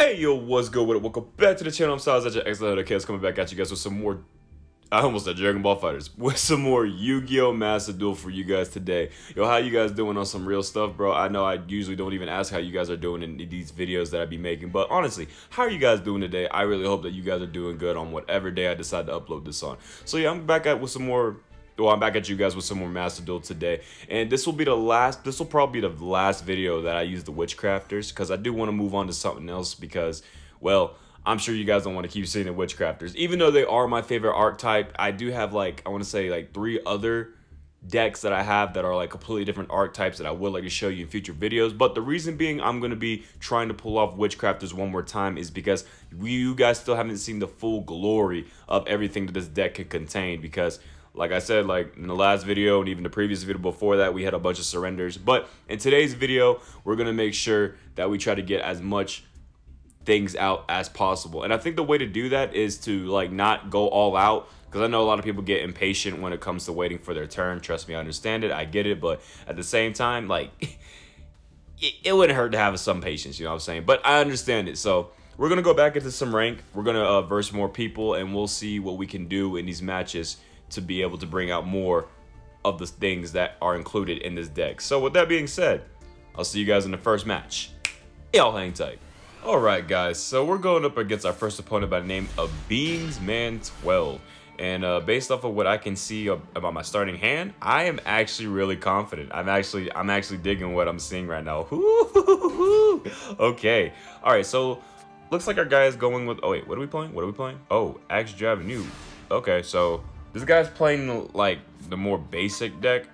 Hey yo, what's good with it? Welcome back to the channel. I'm Silas, your excellent chaos, coming back at you guys with some more, I almost said Dragon Ball Fighters, with some more Yu-Gi-Oh! Master Duel for you guys today. Yo, how you guys doing on some real stuff, bro? I know I usually don't even ask how you guys are doing in these videos that I be making, but honestly, how are you guys doing today? I really hope that you guys are doing good on whatever day I decide to upload this on. So yeah, I'm back at with some more. Well, I'm back at you guys with some more Master Duel today, and this will probably be the last video that I use the Witchcrafters, because I do want to move on to something else, because, well, I'm sure you guys don't want to keep seeing the Witchcrafters. Even though they are my favorite archetype, I do have, like, I want to say, like, 3 other decks that I have that are, like, completely different archetypes that I would like to show you in future videos. But the reason being I'm going to be trying to pull off Witchcrafters one more time is because you guys still haven't seen the full glory of everything that this deck can contain, because like I said, like in the last video and even the previous video before that, we had a bunch of surrenders. But in today's video, we're going to make sure that we try to get as much things out as possible. And I think the way to do that is to like not go all out, because I know a lot of people get impatient when it comes to waiting for their turn. Trust me, I understand it. I get it. But at the same time, like it wouldn't hurt to have some patience, you know what I'm saying? But I understand it. So we're going to go back into some rank. We're going to verse more people, and we'll see what we can do in these matches to be able to bring out more of the things that are included in this deck. So with that being said, I'll see you guys in the first match. Y'all hang tight. Alright guys, so we're going up against our first opponent by the name of BeansMan12. And based off of what I can see about my starting hand, I am actually really confident. I'm actually digging what I'm seeing right now. Okay. Alright, so looks like our guy is going with, oh wait, what are we playing? Oh, Axe Jab New. Okay, so this guy's playing like the more basic deck.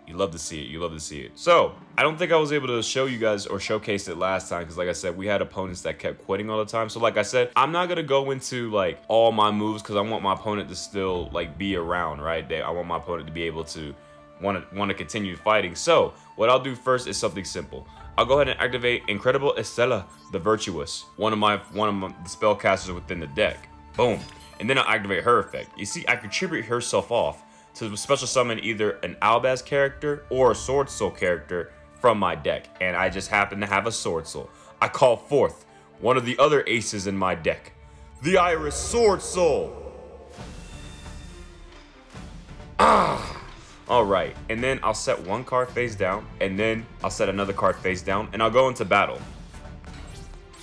You love to see it. So I don't think I was able to show you guys or showcase it last time, because like I said, we had opponents that kept quitting all the time. So like I said, I'm not gonna go into like all my moves, because I want my opponent to still like be around, right? I want my opponent to be able to want to continue fighting. So what I'll do first is something simple. I'll go ahead and activate Incredible Estella the Virtuous, one of my spellcasters within the deck. Boom. And then I'll activate her effect. You see, I contribute herself off to special summon either an Albaz character or a Sword Soul character from my deck. And I just happen to have a Sword Soul. I call forth one of the other aces in my deck, the Iris Sword Soul. Alright, and then I'll set one card face down, and then I'll set another card face down, and I'll go into battle.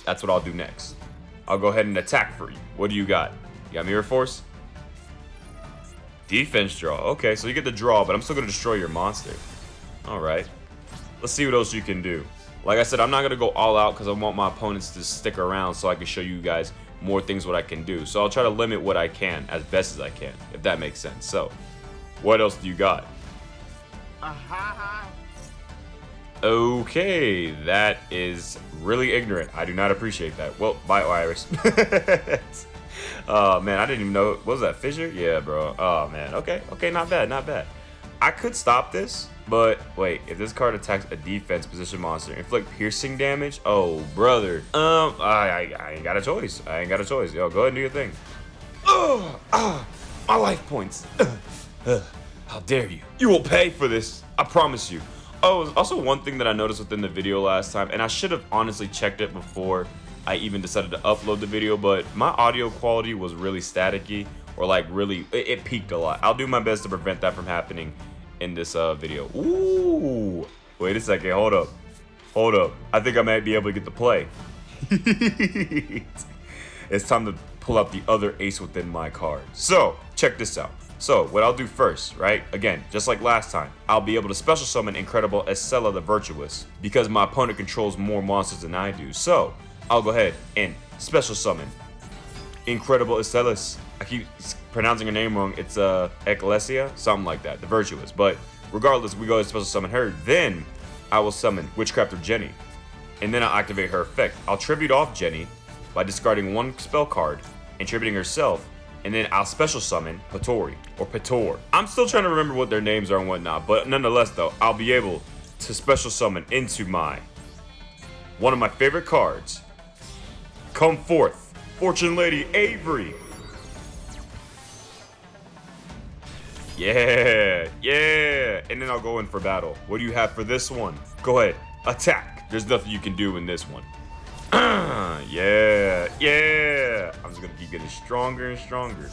That's what I'll do next. I'll go ahead and attack for you. What do you got? You got Mirror Force? Defense draw. Okay, so you get the draw, but I'm still going to destroy your monster. Alright. Let's see what else you can do. Like I said, I'm not going to go all out, because I want my opponents to stick around so I can show you guys more things what I can do. So I'll try to limit what I can as best as I can, if that makes sense. So, what else do you got? Okay, that is really ignorant. I do not appreciate that. Well, bye, Iris. Oh man, I didn't even know. What was that, Fissure? Yeah, bro. Oh man. Okay, not bad. I could stop this, but wait, if this card attacks a defense position monster, inflict piercing damage. Oh brother. I ain't got a choice. Yo, go ahead and do your thing. My life points. How dare you? You will pay for this. I promise you. Oh, also one thing that I noticed within the video last time, and I should have honestly checked it before I even decided to upload the video, but my audio quality was really staticky, or like really, it peaked a lot. I'll do my best to prevent that from happening in this video. Ooh, wait a second, hold up. I think I might be able to get the play. It's time to pull out the other ace within my card. So, check this out. So, what I'll do first, right? Again, just like last time, I'll be able to special summon Incredible Estella the Virtuous, because my opponent controls more monsters than I do. So, I'll go ahead and special summon Incredible Estella. I keep pronouncing her name wrong. It's Ecclesia, something like that, the Virtuous. But regardless, we go ahead and special summon her. Then I will summon Witchcrafter Jenny, and then I'll activate her effect. I'll tribute off Jenny by discarding one spell card and tributing herself, and then I'll special summon Patori or Pator. I'm still trying to remember what their names are and whatnot, but nonetheless though, I'll be able to special summon into one of my favorite cards. Come forth, Fortune Lady Avery. Yeah. And then I'll go in for battle. What do you have for this one? Go ahead, attack. There's nothing you can do in this one. Yeah, yeah. I'm just gonna keep getting stronger and stronger.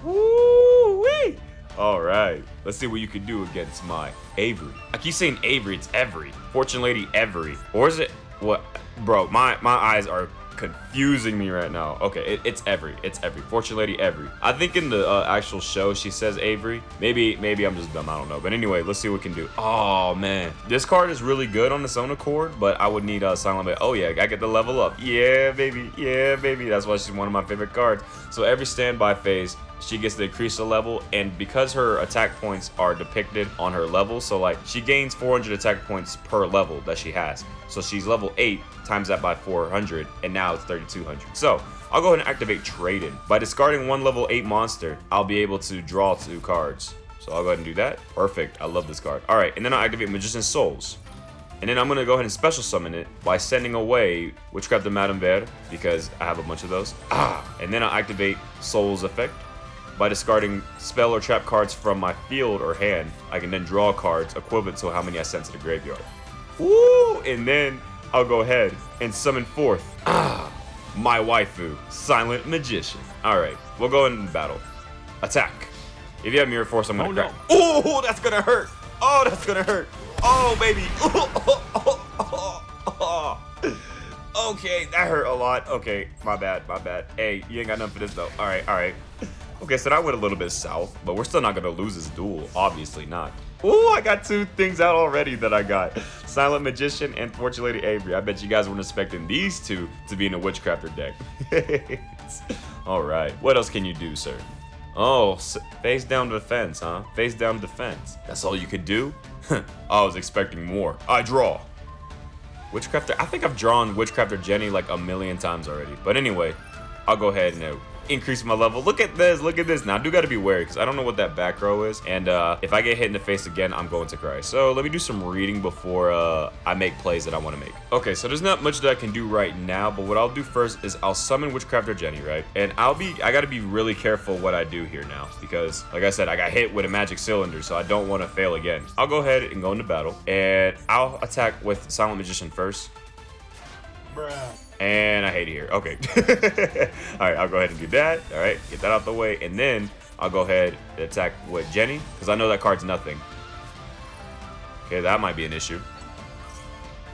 Woo-wee! All right, let's see what you can do against my Avery. I keep saying Avery, it's Every. Fortune Lady Every. Or is it, what? Bro, my eyes are confusing me right now. Okay, it's Every. It's Every. Fortune Lady Every. I think in the actual show she says Avery. Maybe I'm just dumb. I don't know. But anyway, let's see what we can do. Oh man, this card is really good on its own accord, but I would need a Silent Bay. Oh yeah, I get the level up. Yeah, baby. Yeah, baby. That's why she's one of my favorite cards. So every standby phase, she gets to increase the level, and because her attack points are depicted on her level, so like she gains 400 attack points per level that she has. So she's level 8, times that by 400, and now it's 3200. So I'll go ahead and activate Trade-In. By discarding one level 8 monster, I'll be able to draw 2 cards. So I'll go ahead and do that. Perfect. I love this card. All right, and then I'll activate Magician's Souls. And then I'm going to go ahead and special summon it by sending away Witchcraft of Madame Verde, because I have a bunch of those. And then I'll activate Soul's Effect. By discarding spell or trap cards from my field or hand, I can then draw cards equivalent to how many I sent to the graveyard. Woo! And then I'll go ahead and summon forth my waifu, Silent Magician. All right, we'll go in battle. Attack. If you have Mirror Force, I'm gonna crack. Oh, that's gonna hurt. Oh, that's gonna hurt. Oh, baby. Okay, that hurt a lot. Okay, my bad, my bad. Hey, you ain't got nothing for this though. All right, all right. Okay, so that went a little bit south, but we're still not gonna lose this duel. Obviously not. Ooh, I got 2 things out already that I got. Silent Magician and Fortune Lady Avery. I bet you guys weren't expecting these 2 to be in a Witchcrafter deck. All right, what else can you do, sir? Oh, face down defense, huh? Face down defense. That's all you could do? I was expecting more. I draw. Witchcrafter, I think I've drawn Witchcrafter Jenny like a million times already. But anyway, I'll go ahead and increase my level. Look at this, look at this. Now I do gotta be wary because I don't know what that back row is. And if I get hit in the face again, I'm going to cry. So let me do some reading before I make plays that I wanna make. Okay, so there's not much that I can do right now, but what I'll do first is I'll summon Witchcrafter Jenny, right? And I gotta be really careful what I do here now because like I said, I got hit with a magic cylinder, so I don't wanna fail again. I'll go ahead and go into battle and I'll attack with Silent Magician first. Bruh. And I hate it here. Okay. All right, I'll go ahead and do that. All right, get that out the way. And then I'll go ahead and attack with Jenny because I know that card's nothing. Okay, that might be an issue.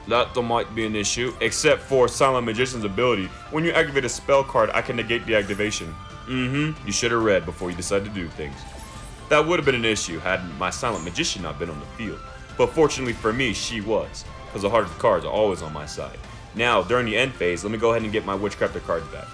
That might be an issue, except for Silent Magician's ability. When you activate a spell card, I can negate the activation. You should have read before you decide to do things. That would have been an issue had my Silent Magician not been on the field. But fortunately for me, she was, because the heart of the cards are always on my side. Now, during the end phase, let me go ahead and get my Witchcrafter cards back.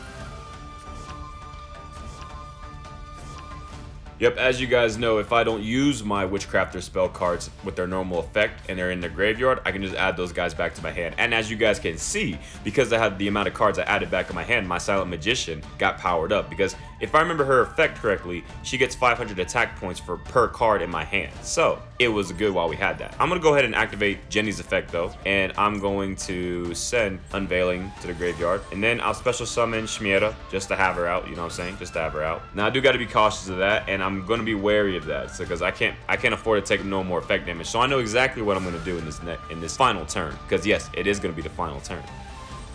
Yep, as you guys know, if I don't use my Witchcrafter spell cards with their normal effect and they're in the graveyard, I can just add those guys back to my hand. And as you guys can see, because I have the amount of cards I added back in my hand, my Silent Magician got powered up. Because if I remember her effect correctly, she gets 500 attack points per card in my hand. So it was good while we had that. I'm going to go ahead and activate Jenny's effect though, and I'm going to send Unveiling to the graveyard. And then I'll special summon Shmiera just to have her out, you know what I'm saying? Just to have her out. Now I do got to be cautious of that, and I'm going to be wary of that, so because I can't afford to take no more effect damage. So I know exactly what I'm going to do in this final turn, because yes, it is going to be the final turn.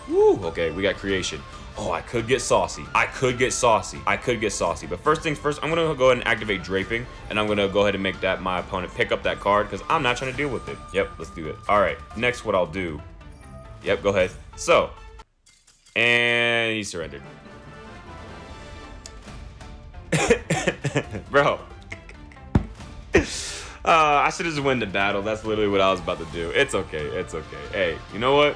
Woo! Okay, we got creation. Oh, I could get saucy. I could get saucy. But first things first, I'm going to go ahead and activate Draping, and I'm going to go ahead and make that my opponent pick up that card, because I'm not trying to deal with it. Yep, let's do it. All right, next what I'll do. Yep, go ahead. So, and he surrendered. Bro. I should have just won the battle. That's literally what I was about to do. It's okay. It's okay. Hey, you know what?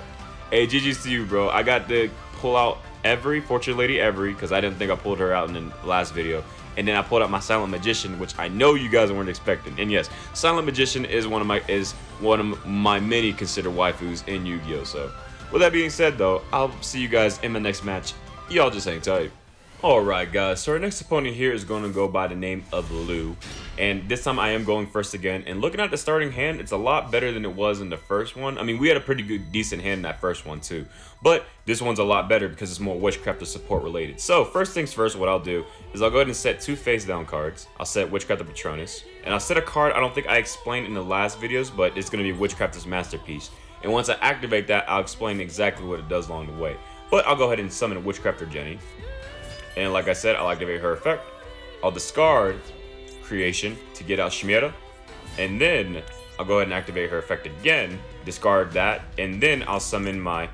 Hey, GG's to you, bro. I got to pull out Every, Fortune Lady Every, because I didn't think I pulled her out in the last video. And then I pulled out my Silent Magician, which I know you guys weren't expecting. And yes, Silent Magician is one of my many considered waifus in Yu-Gi-Oh! So, with that being said, though, I'll see you guys in my next match. Y'all just hang tight. Alright guys, so our next opponent here is going to go by the name of Lou, and this time I am going first again, and looking at the starting hand, it's a lot better than it was in the first one. I mean, we had a pretty good, decent hand in that first one too, but this one's a lot better because it's more Witchcrafter support related. So first things first, what I'll do is I'll go ahead and set 2 face down cards. I'll set Witchcrafter Patronus, and I'll set a card I don't think I explained in the last videos, but it's going to be Witchcrafter's Masterpiece. And once I activate that, I'll explain exactly what it does along the way. But I'll go ahead and summon Witchcrafter Jenny. And like I said, I'll activate her effect. I'll discard Creation to get out Shmira. And then I'll go ahead and activate her effect again, discard that, and then I'll summon my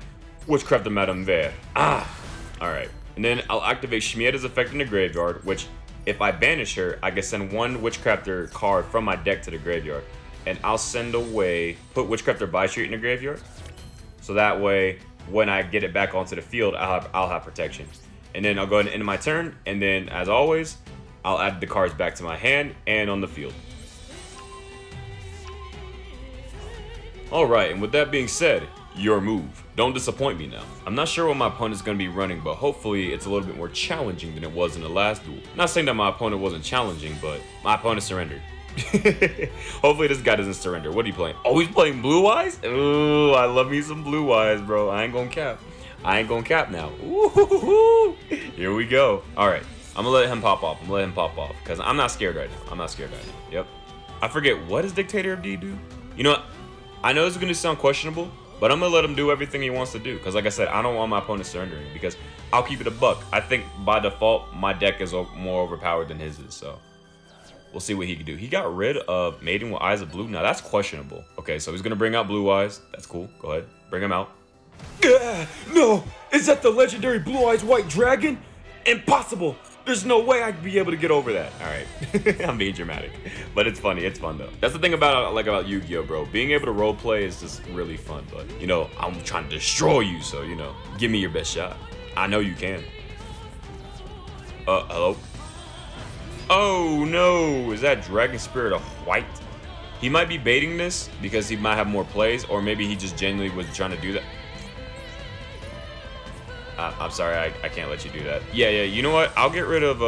Witchcrafter Madame Vert. Alright. And then I'll activate Shmira's effect in the graveyard, which, if I banish her, I can send one Witchcrafter card from my deck to the graveyard. And I'll send away, put Witchcrafter By Street in the graveyard. So that way, when I get it back onto the field, I'll have protection. And then I'll go ahead and end my turn, and then, as always, I'll add the cards back to my hand and on the field. Alright, and with that being said, your move. Don't disappoint me now. I'm not sure what my opponent's going to be running, but hopefully it's a little bit more challenging than it was in the last duel. Not saying that my opponent wasn't challenging, but my opponent surrendered. Hopefully this guy doesn't surrender. What are you playing? Oh, he's playing Blue Eyes? Ooh, I love me some Blue Eyes, bro. I ain't gonna cap. I ain't gonna cap now. Ooh, here we go. Alright, I'm gonna let him pop off. Because I'm not scared right now. Yep. I forget, what does Dictator of D do? You know what? I know this is gonna sound questionable, but I'm gonna let him do everything he wants to do. Because like I said, I don't want my opponent surrendering. Because I'll keep it a buck. I think by default, my deck is more overpowered than his is, so we'll see what he can do. He got rid of Maiden with Eyes of Blue. Now that's questionable. Okay, so he's gonna bring out Blue Eyes. That's cool. Go ahead, bring him out. No! Is that the legendary Blue Eyes White Dragon? Impossible! There's no way I'd be able to get over that. Alright. I'm being dramatic. But it's funny. It's fun, though. That's the thing about Yu-Gi-Oh, bro. Being able to roleplay is just really fun. But, you know, I'm trying to destroy you, so, you know, give me your best shot. I know you can. Hello? Oh, no! Is that Dragon Spirit of White? He might be baiting this because he might have more plays, or maybe he just genuinely was trying to do that. I'm sorry, I can't let you do that. Yeah, you know what? I'll get rid of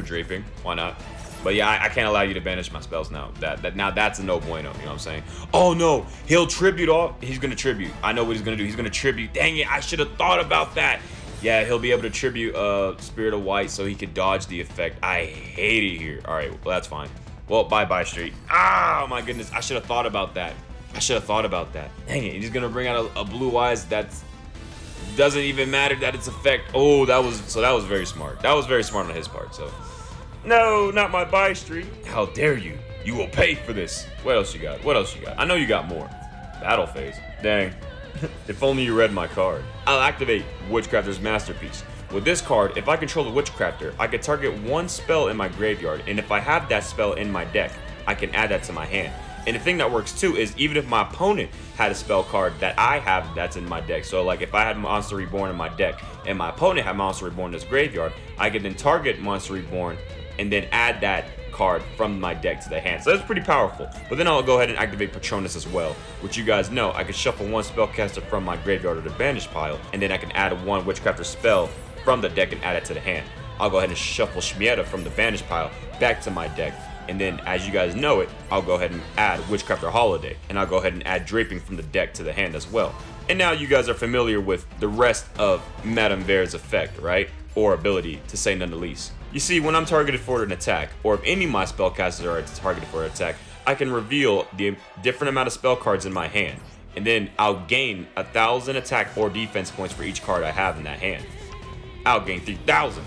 Draping. Why not? But yeah, I can't allow you to banish my spells now. Now that's a no bueno, you know what I'm saying? Oh no, he'll tribute off. He's gonna tribute. I know what he's gonna do. He's gonna tribute. Dang it, I should have thought about that. Yeah, he'll be able to tribute Spirit of White so he could dodge the effect. I hate it here. Alright, well that's fine. Well, bye Street. Oh my goodness, I should have thought about that. Dang it, he's gonna bring out a Blue Eyes that's doesn't even matter that its effect. Oh, that was very smart. That was very smart on his part. So, no, not my buy street. How dare you? You will pay for this. What else you got? I know you got more. Battle phase. Dang. If only you read my card. I'll activate Witchcrafter's Masterpiece. With this card, if I control the Witchcrafter, I can target one spell in my graveyard, and if I have that spell in my deck, I can add that to my hand. And the thing that works too is even if my opponent had a spell card that I have that's in my deck. So like if I had Monster Reborn in my deck and my opponent had Monster Reborn in his graveyard, I could then target Monster Reborn and then add that card from my deck to the hand. So that's pretty powerful. But then I'll go ahead and activate Patronus as well, which you guys know I can shuffle one spellcaster from my graveyard or the banish pile, and then I can add one Witchcrafter spell from the deck and add it to the hand. I'll go ahead and shuffle Shmira from the banish pile back to my deck. And then, as you guys know it, I'll go ahead and add Witchcrafter Holiday. And I'll go ahead and add Draping from the deck to the hand as well. And now you guys are familiar with the rest of Madame Vert's effect, right? Or ability, to say none the least. You see, when I'm targeted for an attack, or if any of my spellcasters are targeted for an attack, I can reveal the different amount of spell cards in my hand. And then I'll gain 1,000 attack or defense points for each card I have in that hand. I'll gain 3,000.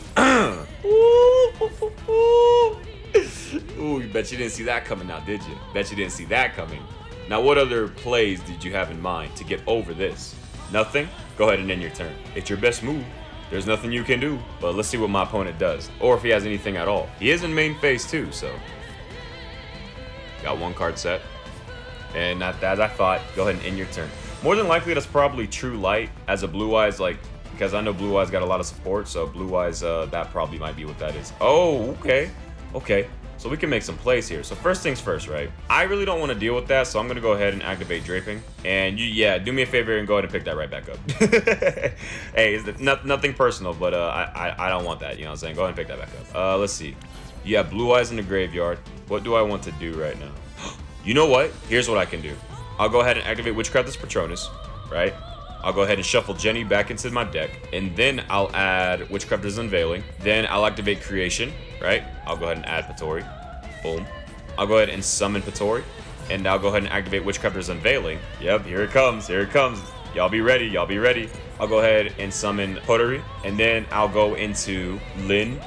Ooh, you bet you didn't see that coming now, did you? Bet you didn't see that coming. Now, what other plays did you have in mind to get over this? Nothing? Go ahead and end your turn. It's your best move. There's nothing you can do. But let's see what my opponent does. Or if he has anything at all. He is in main phase too, so. Got one card set. And not as I thought. Go ahead and end your turn. More than likely, that's probably True Light as a Blue Eyes, like, because I know Blue Eyes got a lot of support, so Blue Eyes, that probably might be what that is. Oh, okay. Okay, so we can make some plays here. So first things first, right? I really don't want to deal with that, so I'm going to go ahead and activate Draping. And yeah, do me a favor and go ahead and pick that right back up. Hey, it's nothing personal, but I don't want that, you know what I'm saying? Go ahead and pick that back up. Let's see. You have Blue Eyes in the graveyard. What do I want to do right now? You know what? Here's what I can do. I'll go ahead and activate Witchcrafters Patronus, right? I'll go ahead and shuffle Jenny back into my deck, and then I'll add Witchcrafter's Unveiling. Then I'll activate Creation, right? I'll go ahead and add Patori. Boom. I'll go ahead and summon Patori, and I'll go ahead and activate Witchcrafter's Unveiling. Yep, here it comes. Y'all be ready. Y'all be ready. I'll go ahead and summon Pottery, and then I'll go into Lynn,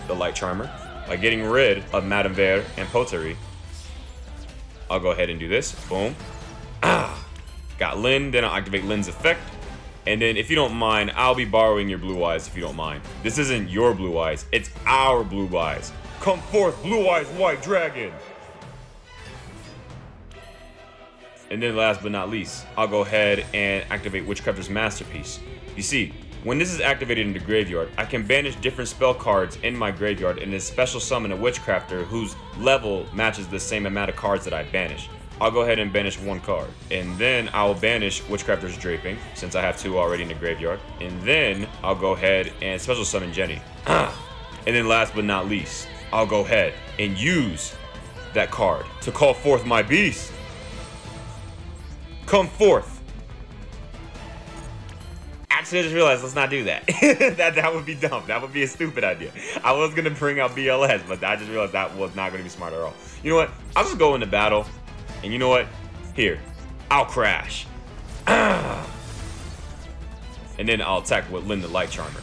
the Light Charmer. By getting rid of Madame Vert and Pottery, I'll go ahead and do this. Boom. Got Lynn. Then I'll activate Lynn's effect. And then, if you don't mind, I'll be borrowing your blue eyes if you don't mind. This isn't your blue eyes. It's our blue eyes. Come forth, blue eyes, white dragon. And then last but not least, I'll go ahead and activate Witchcrafter's Masterpiece. You see, when this is activated in the graveyard, I can banish different spell cards in my graveyard and then special summon a Witchcrafter whose level matches the same amount of cards that I banish. I'll go ahead and banish one card. And then I'll banish Witchcrafter's Draping, since I have 2 already in the graveyard. And then I'll go ahead and special summon Jenny. And then last but not least, I'll go ahead and use that card to call forth my beast. Come forth. Actually, I just realized, let's not do that. that would be dumb. That would be a stupid idea. I was going to bring out BLS, but I just realized that was not going to be smart at all. You know what? I'll just go into battle. And you know what? Here, I'll crash. And then I'll attack with Lynn the Light Charmer.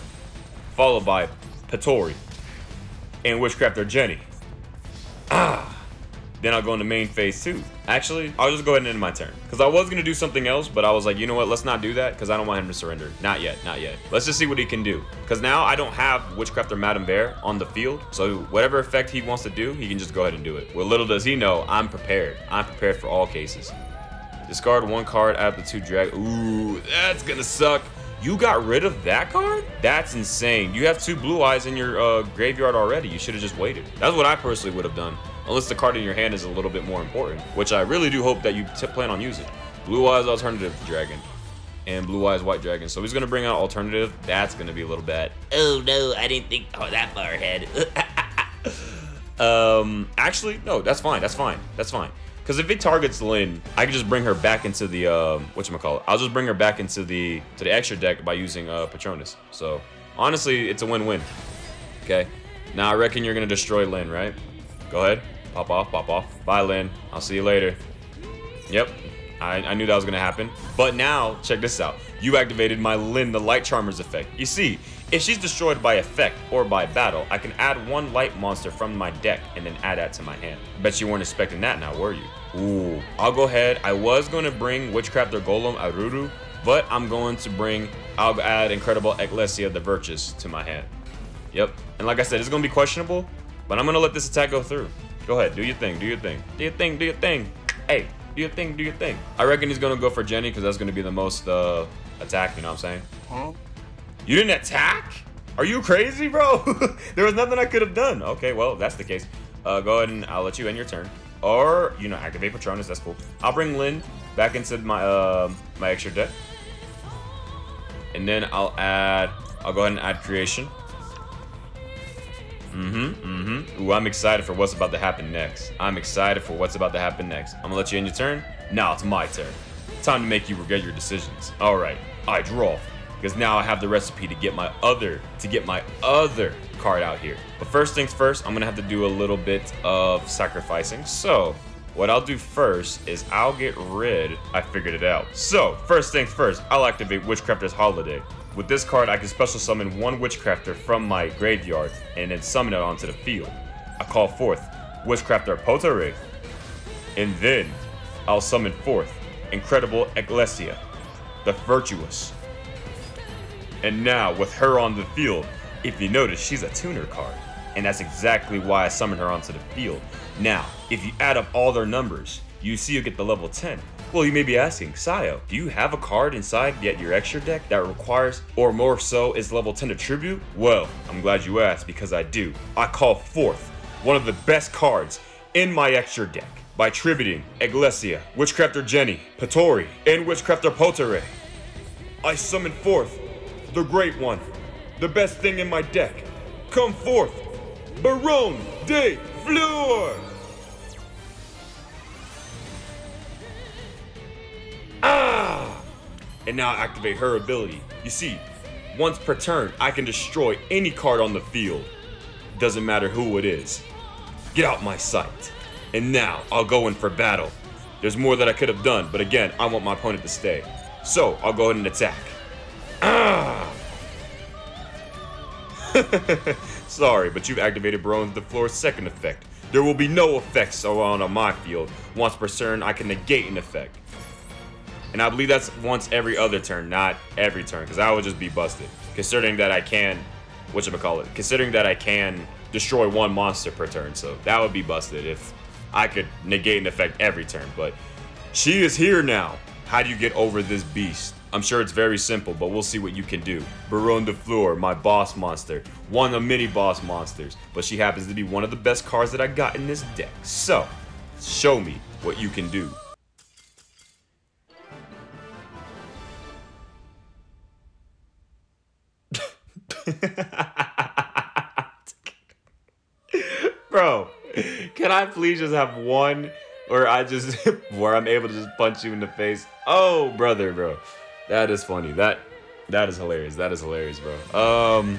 Followed by Patori and Witchcrafter Jenny. Then I'll go into main phase 2. Actually, I'll just go ahead and end my turn. Because I was going to do something else, but I was like, you know what? Let's not do that because I don't want him to surrender. Not yet, not yet. Let's just see what he can do. Because now I don't have Witchcrafter Madame Vert on the field. So whatever effect he wants to do, he can just go ahead and do it. Well, little does he know, I'm prepared. I'm prepared for all cases. Discard 1 card out of the 2 drag. Ooh, that's going to suck. You got rid of that card? That's insane. You have 2 blue eyes in your graveyard already. You should have just waited. That's what I personally would have done. Unless the card in your hand is a little bit more important, which I really do hope that you plan on using. Blue Eyes Alternative Dragon and Blue Eyes White Dragon. So he's going to bring out Alternative. That's going to be a little bad. Oh, no, I didn't think that far ahead. Actually, no, that's fine. That's fine. That's fine. Because if it targets Lynn, I can just bring her back into the, whatchamacallit. I'll just bring her back into the extra deck by using Patronus. So, honestly, it's a win-win. Okay? Now, I reckon you're going to destroy Lynn, right? Go ahead. Pop off, pop off. Bye, Lynn. I'll see you later. Yep. I knew that was going to happen. But now, check this out. You activated my Lynn the Light Charmer's effect. You see, if she's destroyed by effect or by battle, I can add 1 light monster from my deck and then add that to my hand. Bet you weren't expecting that now, were you? Ooh. I'll go ahead. I was going to bring Witchcrafter Golem Aruru, but I'll add Incredible Ecclesia the Virtuous to my hand. Yep. And like I said, it's going to be questionable, but I'm going to let this attack go through. Go ahead. Do your thing. Do your thing. Do your thing. Do your thing. Hey. Do your thing, do your thing. I reckon he's gonna go for Jenny because that's gonna be the most attack, you know what I'm saying? Huh? You didn't attack? Are you crazy, bro? There was nothing I could have done. Okay, well, if that's the case. Go ahead and I'll let you end your turn. Or, activate Patronus, that's cool. I'll bring Lynn back into my my extra deck. And then I'll go ahead and add Creation. Ooh, I'm excited for what's about to happen next. I'm gonna let you end your turn. Now it's my turn. Time to make you regret your decisions. Alright, I draw. Because now I have the recipe to get my other card out here. But first things first, I'm gonna have to do a little bit of sacrificing. So, what I'll do first is I figured it out. So, first things first, I'll activate Witchcrafter's Holiday. With this card, I can special summon 1 Witchcrafter from my graveyard and then summon it onto the field. I call forth Witchcrafter Pottery, and then I'll summon forth Incredible Ecclesia, the Virtuous. And now, with her on the field, if you notice, she's a tuner card, and that's exactly why I summoned her onto the field. Now, if you add up all their numbers, you see you get the level 10. Well, you may be asking, Sayo, do you have a card inside yet your extra deck that requires, or more so, is level 10 attribute? Well, I'm glad you asked because I do. I call forth one of the best cards in my extra deck by tributing Ecclesia, Witchcrafter Jenny, Patori, and Witchcrafter Pottere. I summon forth the Great One, the best thing in my deck. Come forth, Baron de Fleur! And now activate her ability. You see, once per turn, I can destroy any card on the field. Doesn't matter who it is. Get out my sight. And now, I'll go in for battle. There's more that I could have done, but again, I want my opponent to stay. So, I'll go ahead and attack. Ah! Sorry, but you've activated Baron de Floor's second effect. There will be no effects around on my field. Once per turn, I can negate an effect. And I believe that's once every other turn, not every turn, because I would just be busted. Considering that I can, considering that I can destroy one monster per turn, so that would be busted if I could negate an effect every turn. But she is here now. How do you get over this beast? I'm sure it's very simple, but we'll see what you can do. Baron de Floor, my boss monster. One of many boss monsters, but she happens to be one of the best cards that I got in this deck. So, show me what you can do. Bro, can I please just have one where where I'm able to just punch you in the face? Oh, brother, bro. That is funny. That is hilarious. That is hilarious, bro.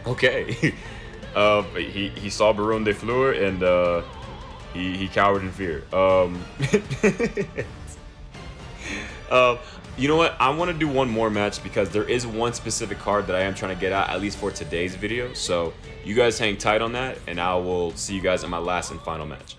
Okay. He saw Baron de Fleur and he cowered in fear. You know what? I want to do one more match because there is one specific card that I am trying to get at least for today's video. So you guys hang tight on that, and I will see you guys in my last and final match.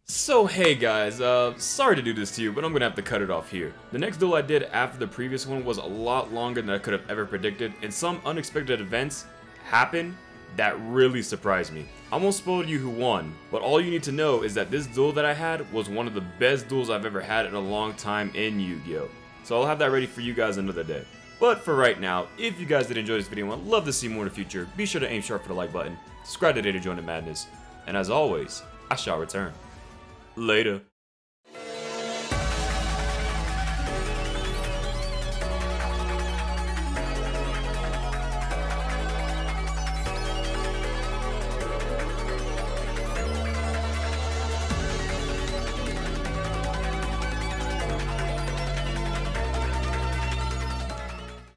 So hey guys, sorry to do this to you, but I'm gonna have to cut it off here. The next duel I did after the previous one was a lot longer than I could have ever predicted, and some unexpected events happened that really surprised me. I won't spoil you who won, but all you need to know is that this duel that I had was one of the best duels I've ever had in a long time in Yu-Gi-Oh! So I'll have that ready for you guys another day. But for right now, if you guys did enjoy this video and would love to see more in the future, be sure to aim sharp for the like button, subscribe today to join the madness, and as always, I shall return. Later.